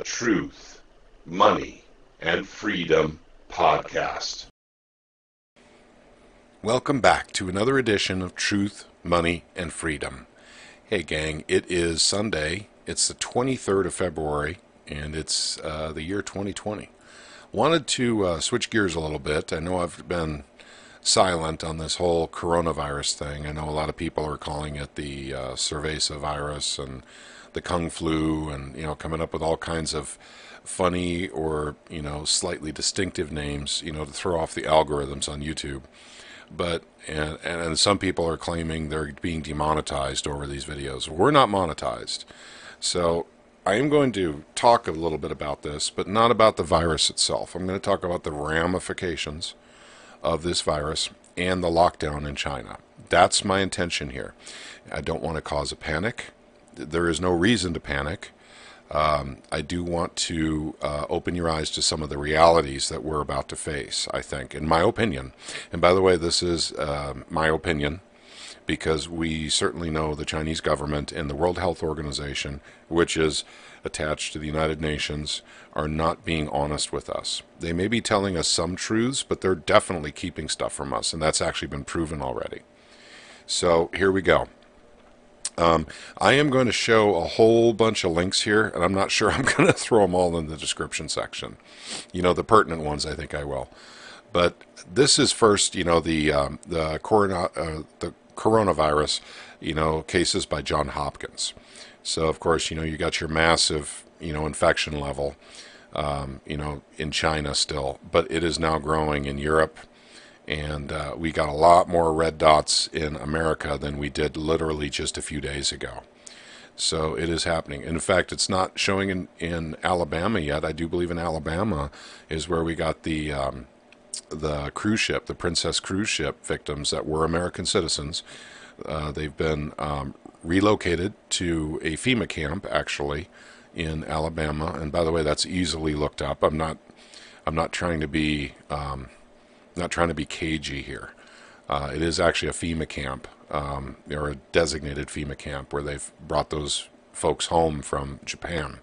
Truth, Money, and Freedom podcast. Welcome back to another edition of Truth, Money, and Freedom. Hey gang, it is Sunday. It's the 23rd of February, and it's the year 2020. Wanted to switch gears a little bit. I know I've been silent on this whole coronavirus thing. I know a lot of people are calling it the cerveza virus and the kung flu, and coming up with all kinds of funny or slightly distinctive names to throw off the algorithms on YouTube. But and some people are claiming they're being demonetized over these videos. We're not monetized. So I am going to talk a little bit about this, but not about the virus itself. I'm going to talk about the ramifications of this virus and the lockdown in China. That's my intention here. I don't want to cause a panic. There is no reason to panic. I do want to open your eyes to some of the realities that we're about to face, I think, in my opinion. And by the way, this is my opinion, because we certainly know the Chinese government and the World Health Organization, which is attached to the United Nations, are not being honest with us. They may be telling us some truths, but they're definitely keeping stuff from us, and that's actually been proven already. So here we go. I am going to show a whole bunch of links here, and I'm not sure I'm going to throw them all in the description section. The pertinent ones, I think I will. But this is first, the coronavirus, cases by Johns Hopkins. So, of course, you got your massive, infection level, in China still, but it is now growing in Europe. And we got a lot more red dots in America than we did literally just a few days ago. So it is happening. In fact, it's not showing in Alabama yet. I do believe in Alabama is where we got the cruise ship, the Princess cruise ship victims that were American citizens. They've been relocated to a FEMA camp, actually, in Alabama. And by the way, that's easily looked up. I'm not trying to be cagey here. It is actually a FEMA camp, or a designated FEMA camp, where they've brought those folks home from Japan.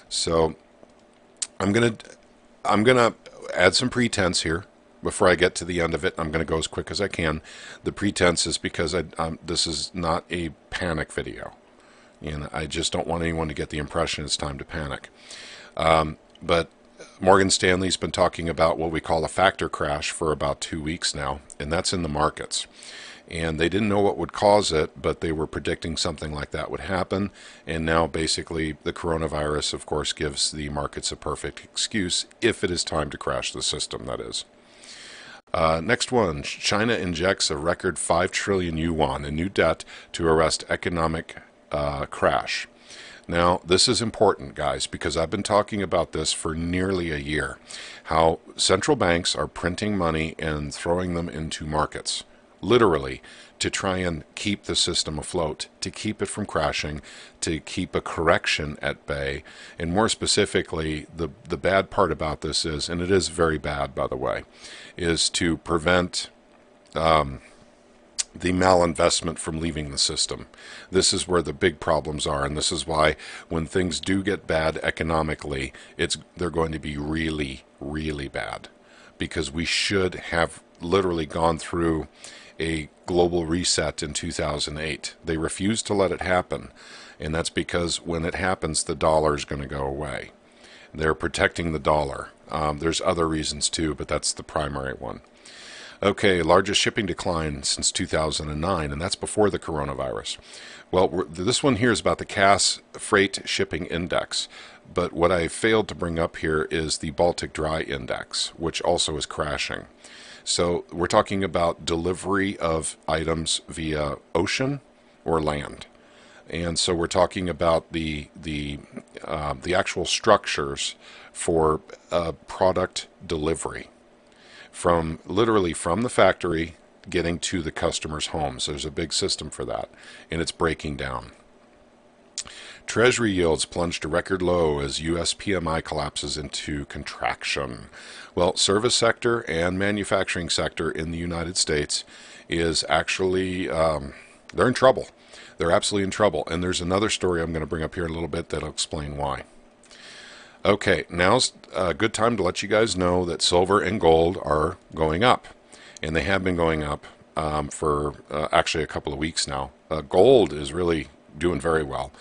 So I'm gonna add some pretense here before I get to the end of it. I'm gonna go as quick as I can. The pretense is because this is not a panic video, and I just don't want anyone to get the impression it's time to panic. But Morgan Stanley's been talking about what we call a factor crash for about 2 weeks now, and that's in the markets. And they didn't know what would cause it, but they were predicting something like that would happen. And now basically the coronavirus, of course, gives the markets a perfect excuse if it is time to crash the system, that is. Next one, China injects a record 5 trillion yuan in new debt to arrest economic crash. Now, this is important, guys, because I've been talking about this for nearly a year, how central banks are printing money and throwing them into markets, literally, to try and keep the system afloat, to keep it from crashing, to keep a correction at bay. And more specifically, the bad part about this is, and it is very bad, by the way, is to prevent the malinvestment from leaving the system. This is where the big problems are, and this is why when things do get bad economically, they're going to be really, really bad, because we should have literally gone through a global reset in 2008. They refused to let it happen, and that's because when it happens, the dollar is going to go away. They're protecting the dollar. There's other reasons too, but that's the primary one. Okay, largest shipping decline since 2009, and that's before the coronavirus. Well, this one here is about the Cass Freight Shipping Index, but what I failed to bring up here is the Baltic Dry Index, which also is crashing. So we're talking about delivery of items via ocean or land. And so we're talking about the actual structures for product delivery, from literally from the factory getting to the customer's homes. There's a big system for that, and it's breaking down. Treasury yields plunged to record low as U.S. PMI collapses into contraction. Well, service sector and manufacturing sector in the United States is actually, they're in trouble. They're absolutely in trouble. And there's another story I'm going to bring up here in a little bit that'll explain why. Okay, now's a good time to let you guys know that silver and gold are going up, and they have been going up for actually a couple of weeks now. Gold is really doing very well.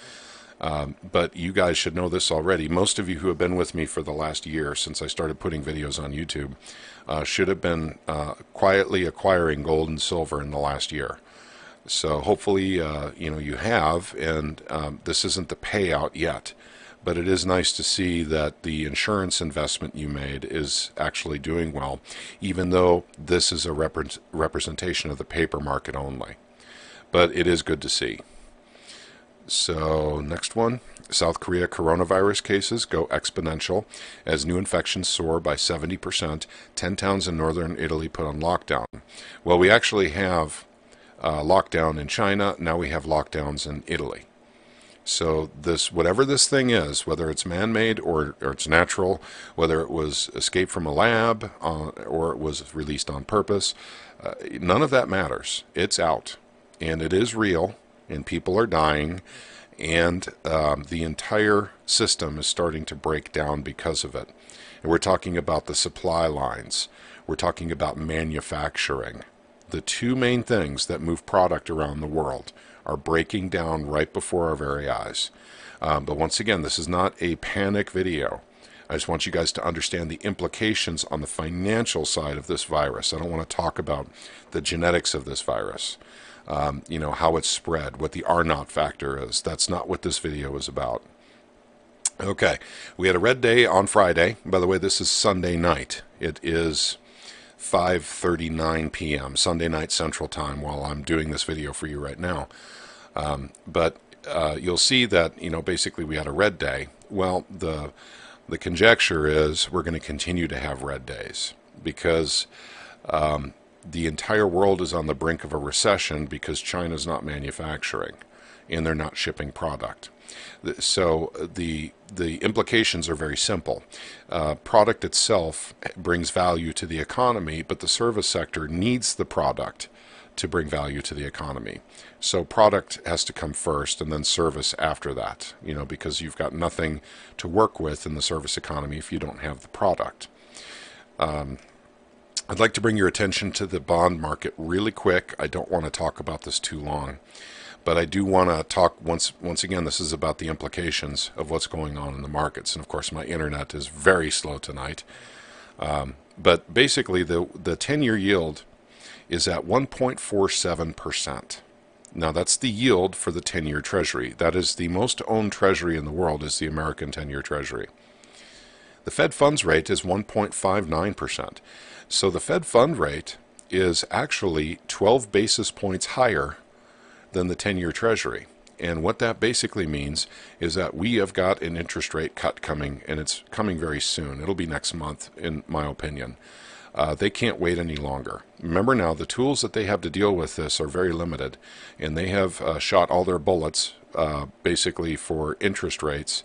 But you guys should know this already. Most of you who have been with me for the last year since I started putting videos on YouTube should have been quietly acquiring gold and silver in the last year. So hopefully, you have, and this isn't the payout yet. But it is nice to see that the insurance investment you made is actually doing well, even though this is a representation of the paper market only. But it is good to see. So next one, South Korea coronavirus cases go exponential as new infections soar by 70%. 10 towns in northern Italy put on lockdown. Well, we actually have lockdown in China. Now we have lockdowns in Italy. So this, whatever this thing is, whether it's man-made or it's natural, whether it was escaped from a lab or it was released on purpose, none of that matters. It's out, and it is real, and people are dying, and the entire system is starting to break down because of it. And we're talking about the supply lines. We're talking about manufacturing. The two main things that move product around the world are breaking down right before our very eyes. But once again, this is not a panic video. I just want you guys to understand the implications on the financial side of this virus. I don't want to talk about the genetics of this virus, how it's spread, what the R0 factor is. That's not what this video is about. Okay, we had a red day on Friday. By the way, this is Sunday night. It is 5:39 p.m. Sunday night Central Time while I'm doing this video for you right now. But you'll see that, basically we had a red day. Well, the conjecture is we're going to continue to have red days because the entire world is on the brink of a recession because China's not manufacturing and they're not shipping product. So the implications are very simple. Product itself brings value to the economy, but the service sector needs the product to bring value to the economy. So product has to come first and then service after that, because you've got nothing to work with in the service economy if you don't have the product. I'd like to bring your attention to the bond market really quick. I don't want to talk about this too long. But I do want to talk, once again, this is about the implications of what's going on in the markets. And of course, my internet is very slow tonight. But basically, the 10-year yield is at 1.47%. Now, that's the yield for the 10-year Treasury. That is the most owned Treasury in the world, is the American 10-year Treasury. The Fed funds rate is 1.59%. So the Fed fund rate is actually 12 basis points higher than the 10-year Treasury. And what that basically means is that we have got an interest rate cut coming, and it's coming very soon. It'll be next month, in my opinion. They can't wait any longer. Remember now, the tools that they have to deal with this are very limited, and they have shot all their bullets basically for interest rates.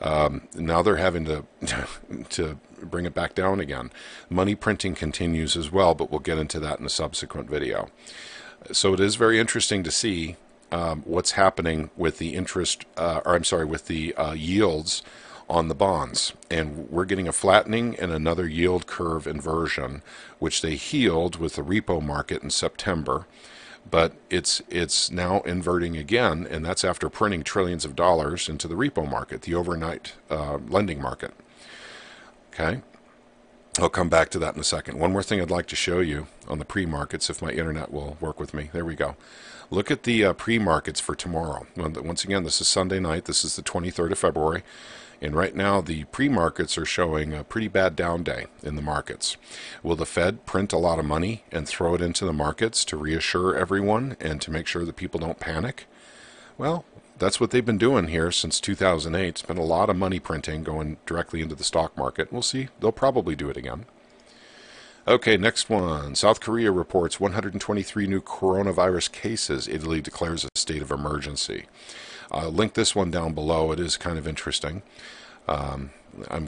Now they're having to bring it back down again. Money printing continues as well, but we'll get into that in a subsequent video. So it is very interesting to see what's happening with the with the yields on the bonds. And we're getting a flattening and another yield curve inversion, which they healed with the repo market in September. But it's now inverting again, and that's after printing trillions of dollars into the repo market, the overnight lending market. Okay? I'll come back to that in a second. One more thing I'd like to show you on the pre-markets, if my internet will work with me. There we go. Look at the pre-markets for tomorrow. Once again, this is Sunday night. This is the 23rd of February. And right now, the pre-markets are showing a pretty bad down day in the markets. Will the Fed print a lot of money and throw it into the markets to reassure everyone and to make sure that people don't panic? Well, that's what they've been doing here since 2008. It's been a lot of money printing going directly into the stock market. We'll see. They'll probably do it again. Okay, next one. South Korea reports 123 new coronavirus cases. Italy declares a state of emergency. I'll link this one down below. It is kind of interesting. I'm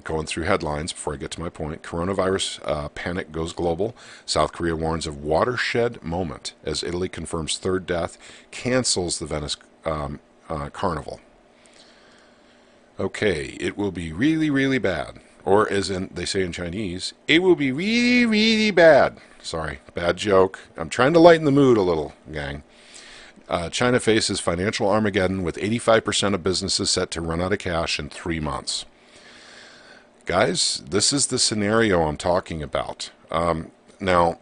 going through headlines before I get to my point. Coronavirus panic goes global. South Korea warns of watershed moment as Italy confirms third death, cancels the Venice Carnival. Okay, it will be really, really bad. Or as in they say in Chinese, it will be really, really bad. Sorry, bad joke. I'm trying to lighten the mood a little, gang. China faces financial Armageddon with 85% of businesses set to run out of cash in 3 months. Guys, this is the scenario I'm talking about. Now,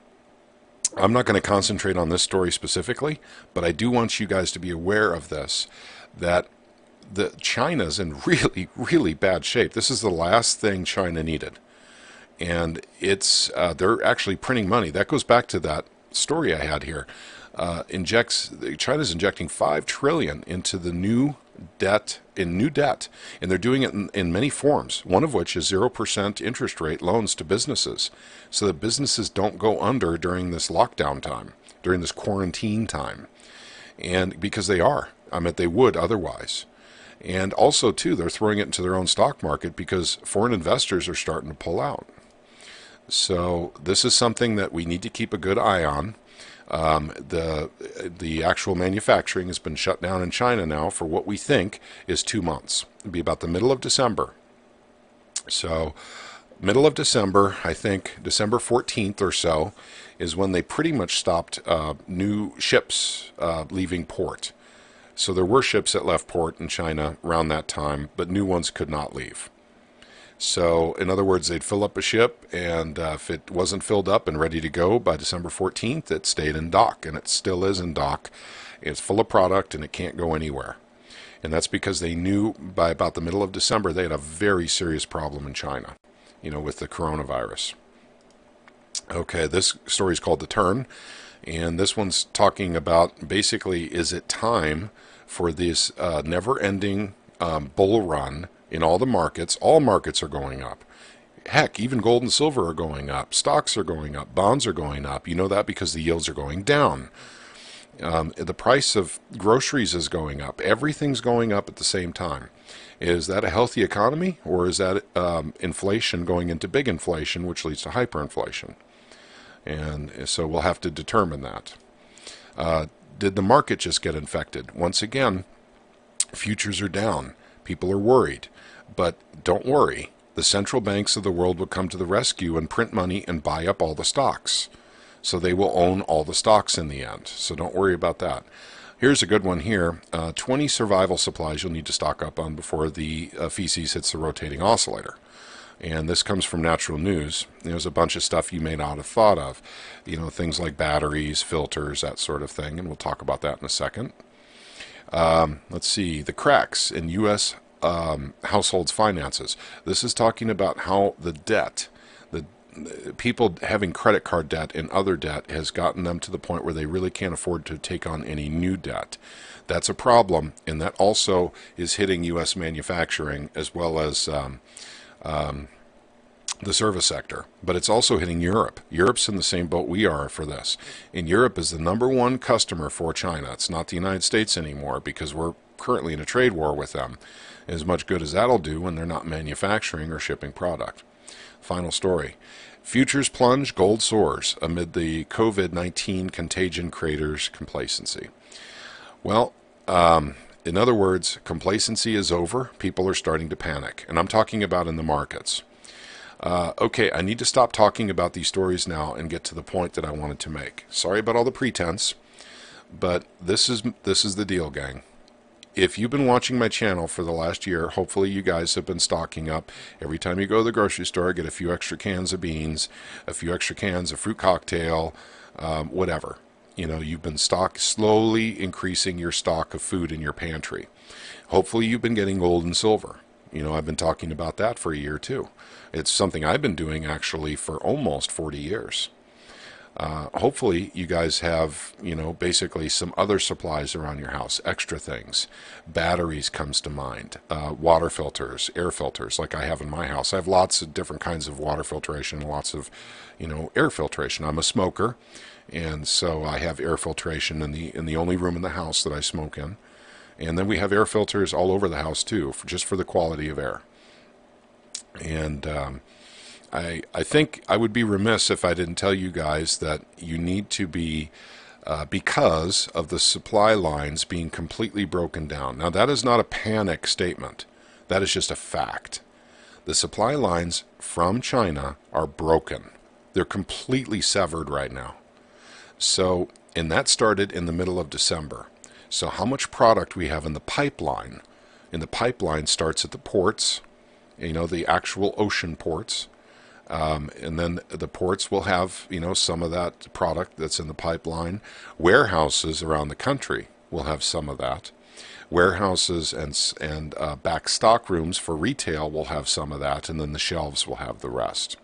I'm not going to concentrate on this story specifically, but I do want you guys to be aware of this, that China's in really, really bad shape. This is the last thing China needed. And they're actually printing money. That goes back to that story I had here. China's injecting $5 trillion into the new debt, and they're doing it in many forms, one of which is 0% interest rate loans to businesses, so that businesses don't go under during this lockdown time, during this quarantine time, and because they would otherwise. And also, too, they're throwing it into their own stock market because foreign investors are starting to pull out. So this is something that we need to keep a good eye on. The actual manufacturing has been shut down in China now for what we think is 2 months. It'll be about the middle of December. So middle of December, I think December 14th or so, is when they pretty much stopped new ships leaving port. So there were ships that left port in China around that time, but new ones could not leave. So, in other words, they'd fill up a ship, and if it wasn't filled up and ready to go by December 14th, it stayed in dock, and it still is in dock. It's full of product, and it can't go anywhere. And that's because they knew by about the middle of December they had a very serious problem in China, with the coronavirus. Okay, this story is called The Turn, and this one's talking about basically, is it time for this never-ending bull run in all the markets? All markets are going up. Heck, even gold and silver are going up. Stocks are going up. Bonds are going up. You know that because the yields are going down. The price of groceries is going up. Everything's going up at the same time. Is that a healthy economy, or is that inflation going into big inflation, which leads to hyperinflation? And so we'll have to determine that. Did the market just get infected? Once again, futures are down. People are worried. But don't worry. The central banks of the world will come to the rescue and print money and buy up all the stocks. So they will own all the stocks in the end. So don't worry about that. Here's a good one here. 20 survival supplies you'll need to stock up on before the feces hits the rotating oscillator. And this comes from Natural News. There's a bunch of stuff you may not have thought of. Things like batteries, filters, that sort of thing. And we'll talk about that in a second. Let's see. The cracks in U.S. Households' finances. This is talking about how the debt, the people having credit card debt and other debt has gotten them to the point where they really can't afford to take on any new debt. That's a problem, and that also is hitting U.S. manufacturing as well as the service sector, but it's also hitting Europe. Europe's in the same boat we are for this. And Europe is the number one customer for China. It's not the United States anymore because we're currently in a trade war with them. As much good as that'll do when they're not manufacturing or shipping product. Final story. Futures plunge, gold soars amid the COVID-19 contagion creators' complacency. Well, in other words, complacency is over. People are starting to panic. And I'm talking about in the markets. Okay, I need to stop talking about these stories now and get to the point that I wanted to make. Sorry about all the pretense, but this is the deal, gang. If you've been watching my channel for the last year, hopefully you guys have been stocking up. Every time you go to the grocery store, get a few extra cans of beans, a few extra cans of fruit cocktail, whatever. You've been slowly increasing your stock of food in your pantry. Hopefully you've been getting gold and silver. I've been talking about that for a year too. It's something I've been doing actually for almost 40 years. Hopefully you guys have, basically some other supplies around your house, extra things. Batteries comes to mind, water filters, air filters like I have in my house. I have lots of different kinds of water filtration, lots of, air filtration. I'm a smoker, and so I have air filtration in the only room in the house that I smoke in. And then we have air filters all over the house too, just for the quality of air. And I think I would be remiss if I didn't tell you guys that you need to be, because of the supply lines being completely broken down. Now, that is not a panic statement. That is just a fact. The supply lines from China are broken. They're completely severed right now. So, and that started in the middle of December. So how much product we have in the pipeline, starts at the ports, the actual ocean ports, and then the ports will have, some of that product that's in the pipeline. Warehouses around the country will have some of that. Warehouses and back stock rooms for retail will have some of that, and then the shelves will have the rest.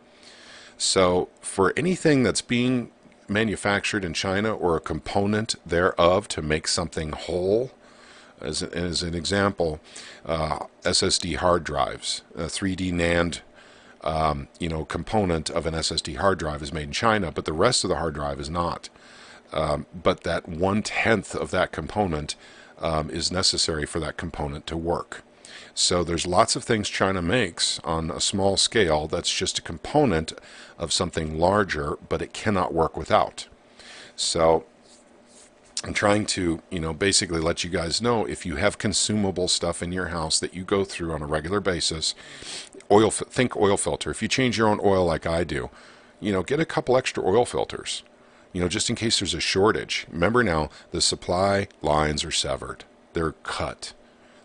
So for anything that's being manufactured in China or a component thereof to make something whole, as an example, SSD hard drives, a 3D NAND component of an SSD hard drive is made in China, but the rest of the hard drive is not. But that 1/10 of that component is necessary for that component to work. So there's lots of things China makes on a small scale that's just a component of something larger, but it cannot work without. So I'm trying to, basically let you guys know, if you have consumable stuff in your house that you go through on a regular basis, think oil filter. If you change your own oil like I do, get a couple extra oil filters, just in case there's a shortage. Remember now, the supply lines are severed. They're cut.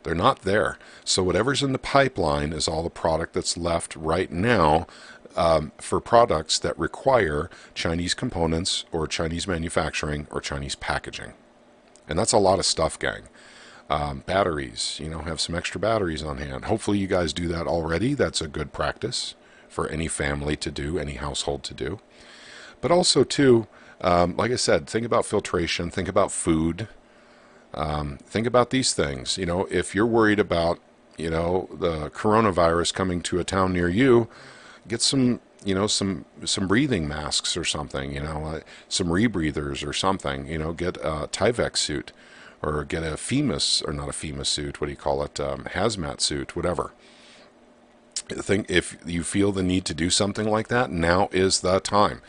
They're not there. So whatever's in the pipeline is all the product that's left right now for products that require Chinese components or Chinese manufacturing or Chinese packaging. And that's a lot of stuff, gang. Batteries, have some extra batteries on hand. Hopefully you guys do that already. That's a good practice for any family to do, any household to do. But also, too, like I said, think about filtration, think about food. Think about these things. If you're worried about, the coronavirus coming to a town near you, get some breathing masks or something, some rebreathers or something, get a Tyvek suit or get a FEMA, or not a FEMA suit, what do you call it, hazmat suit, whatever. If you feel the need to do something like that, now is the time.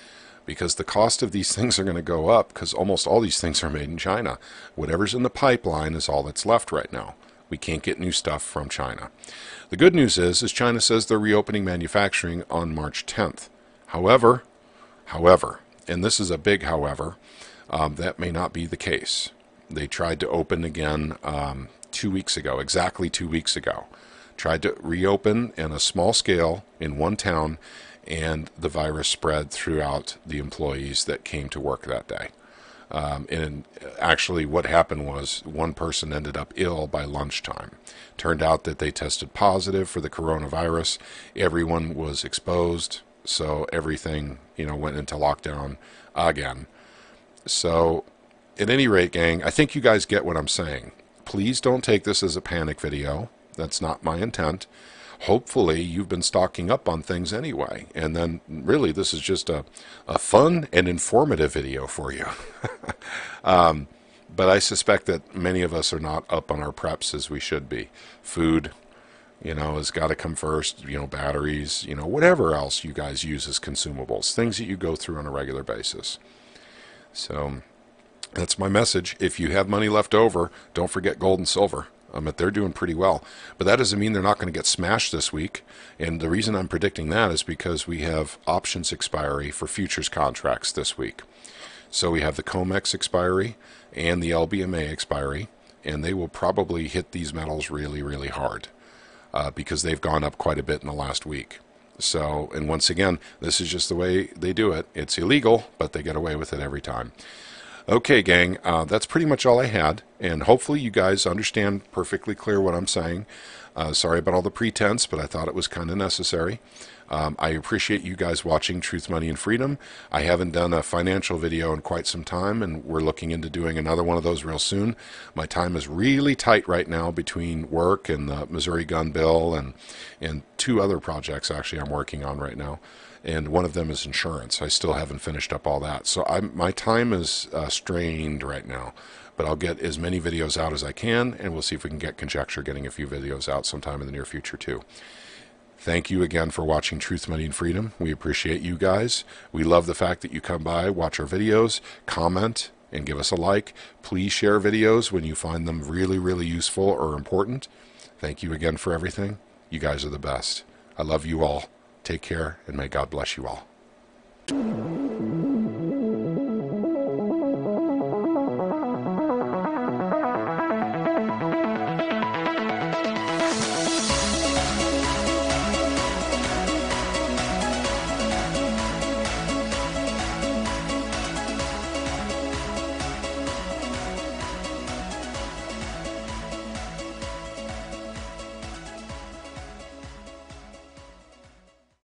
Because the cost of these things are going to go up, because almost all these things are made in China. Whatever's in the pipeline is all that's left right now. We can't get new stuff from China. The good news is China says they're reopening manufacturing on March 10th. However, and this is a big however, that may not be the case. They tried to open again 2 weeks ago, exactly 2 weeks ago. Tried to reopen in a small scale in one town, and the virus spread throughout the employees that came to work that day. And actually what happened was one person ended up ill by lunchtime. Turned out that they tested positive for the coronavirus. Everyone was exposed, so everything, went into lockdown again. So at any rate, gang, I think you guys get what I'm saying. Please don't take this as a panic video. That's not my intent. Hopefully you've been stocking up on things anyway, and then really this is just a fun and informative video for you. But I suspect that many of us are not up on our preps as we should be. Food, has got to come first, batteries, whatever else you guys use as consumables, things that you go through on a regular basis. So that's my message. If you have money left over, don't forget gold and silver. They're doing pretty well. But that doesn't mean they're not going to get smashed this week. And the reason I'm predicting that is because we have options expiry for futures contracts this week. So we have the COMEX expiry and the LBMA expiry, and they will probably hit these metals really, really hard because they've gone up quite a bit in the last week. So, and once again, this is just the way they do it. It's illegal, but they get away with it every time. Okay, gang, that's pretty much all I had, and hopefully you guys understand perfectly clear what I'm saying. Sorry about all the pretense, but I thought it was kind of necessary. I appreciate you guys watching Truth, Money, and Freedom. I haven't done a financial video in quite some time, and we're looking into doing another one of those real soon. My time is really tight right now between work and the Missouri gun bill and two other projects actually I'm working on right now. And one of them is insurance. I still haven't finished up all that. So my time is strained right now. But I'll get as many videos out as I can, and we'll see if we can get Conjecture getting a few videos out sometime in the near future too. Thank you again for watching Truth, Money, and Freedom. We appreciate you guys. We love the fact that you come by, watch our videos, comment, and give us a like. Please share videos when you find them really, really useful or important. Thank you again for everything. You guys are the best. I love you all. Take care, and may God bless you all.